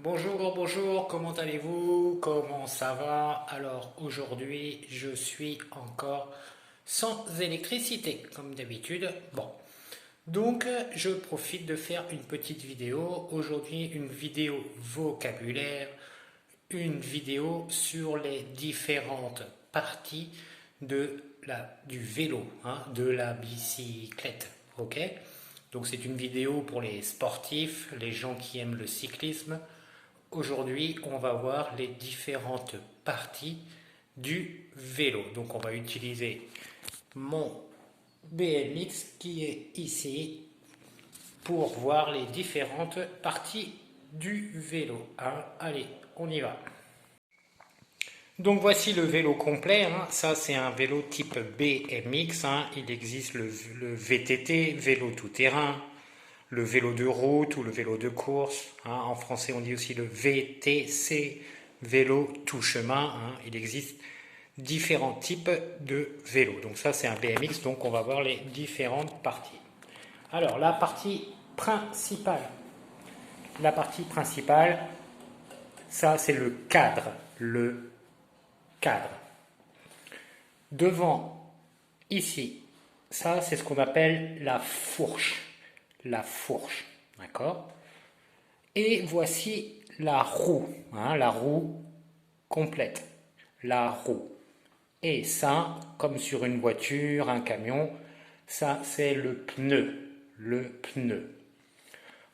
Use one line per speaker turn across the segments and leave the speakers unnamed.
Bonjour, bonjour, comment allez-vous? Comment ça va? Alors aujourd'hui, je suis encore sans électricité, comme d'habitude. Bon, donc je profite de faire une petite vidéo. Aujourd'hui, une vidéo vocabulaire, une vidéo sur les différentes parties du vélo, hein, de la bicyclette. Ok? Donc c'est une vidéo pour les sportifs, les gens qui aiment le cyclisme. Aujourd'hui, on va voir les différentes parties du vélo. Donc, on va utiliser mon BMX qui est ici pour voir les différentes parties du vélo. Hein, allez, on y va. Donc voici le vélo complet, hein. Ça c'est un vélo type BMX, hein. Il existe le VTT, vélo tout-terrain, le vélo de route ou le vélo de course, hein. En français on dit aussi le VTC, vélo tout chemin, hein. Il existe différents types de vélos. Donc ça c'est un BMX, donc on va voir les différentes parties. Alors la partie principale. La partie principale, ça c'est le cadre. Le cadre. Devant, ici, ça c'est ce qu'on appelle la fourche. La fourche. D'accord? Et voici la roue, hein, la roue complète, la roue. Et ça, comme sur une voiture, un camion, ça c'est le pneu, le pneu.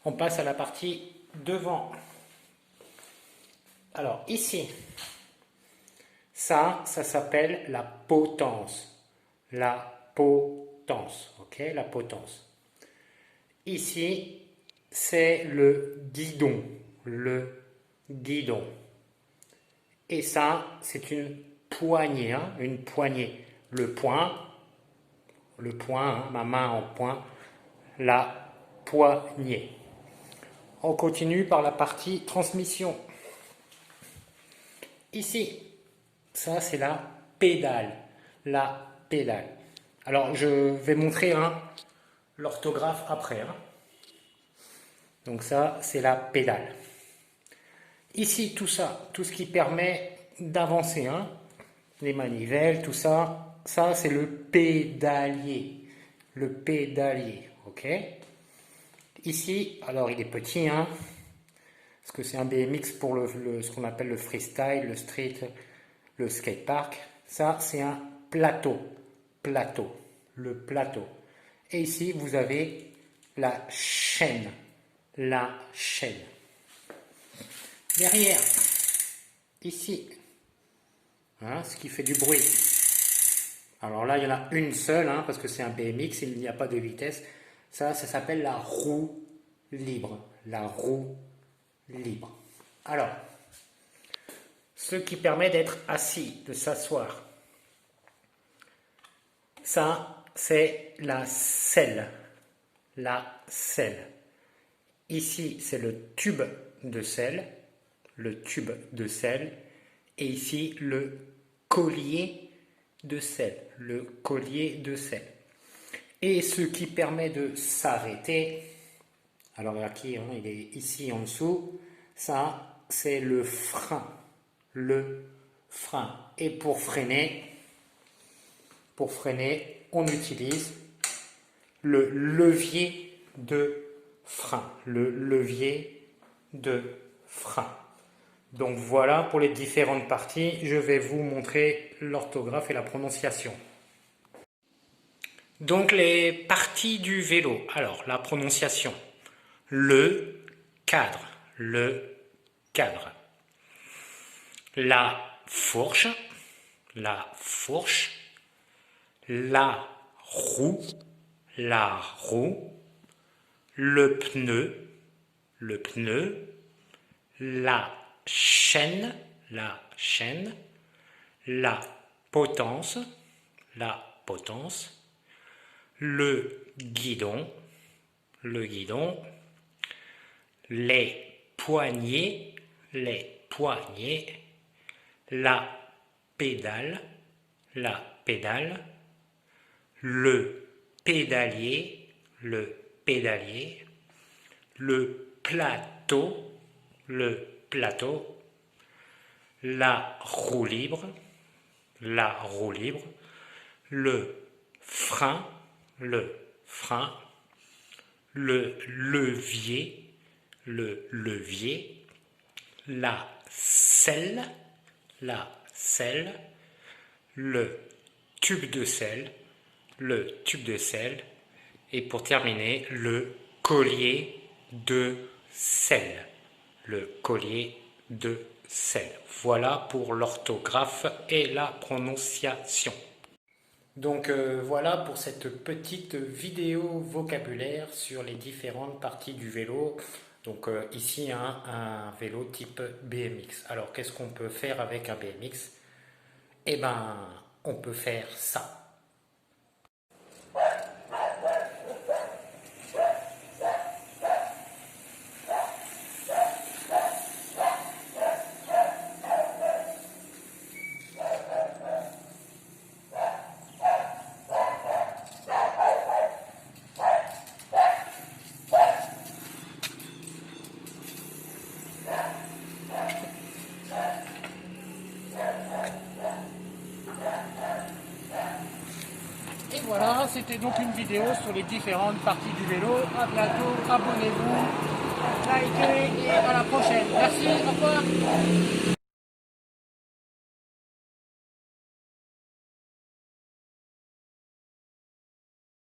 On passe à la partie devant. Alors ici, ça s'appelle la potence, la potence, ok, la potence. Ici, c'est le guidon, le guidon. Et ça, c'est une poignée, hein, une poignée. Le poing, hein, ma main en poing, la poignée. On continue par la partie transmission. Ici, ça c'est la pédale, la pédale. Alors je vais montrer hein, l'orthographe après. Hein. Donc ça, c'est la pédale. Ici, tout ça, tout ce qui permet d'avancer, hein, les manivelles, tout ça, ça c'est le pédalier. Le pédalier, ok? Ici, alors il est petit, hein, parce que c'est un BMX pour ce qu'on appelle le freestyle, le street, le skatepark. Ça, c'est un plateau, plateau, le plateau. Et ici, vous avez la chaîne, la chaîne. Derrière, ici, hein, ce qui fait du bruit. Alors là, il y en a une seule, hein, parce que c'est un BMX, il n'y a pas de vitesse. Ça s'appelle la roue libre. La roue libre. Alors, ce qui permet d'être assis, de s'asseoir. Ça, c'est la selle. La selle. Ici, c'est le tube de selle. Le tube de selle. Et ici, le collier de selle. Le collier de selle. Et ce qui permet de s'arrêter, alors aquí, hein, il est ici en dessous, ça, c'est le frein. Le frein. Et pour freiner, on utilise le levier de frein. Le levier de frein. Donc voilà pour les différentes parties. Je vais vous montrer l'orthographe et la prononciation. Donc les parties du vélo. Alors la prononciation. Le cadre. Le cadre. La fourche. La fourche. La roue. La roue. Le pneu. Le pneu. La chaîne. La chaîne. La potence. La potence. Le guidon, les poignées, la pédale, le pédalier, le plateau, plateau, la roue libre, le frein, le levier, la selle, le tube de sel, et pour terminer, le collier de sel, Voilà pour l'orthographe et la prononciation. Donc voilà pour cette petite vidéo vocabulaire sur les différentes parties du vélo. Donc ici un vélo type BMX. Alors qu'est-ce qu'on peut faire avec un BMX? Eh ben on peut faire ça. Et voilà, c'était donc une vidéo sur les différentes parties du vélo. À bientôt, abonnez-vous, likez et à la prochaine. Merci, au revoir.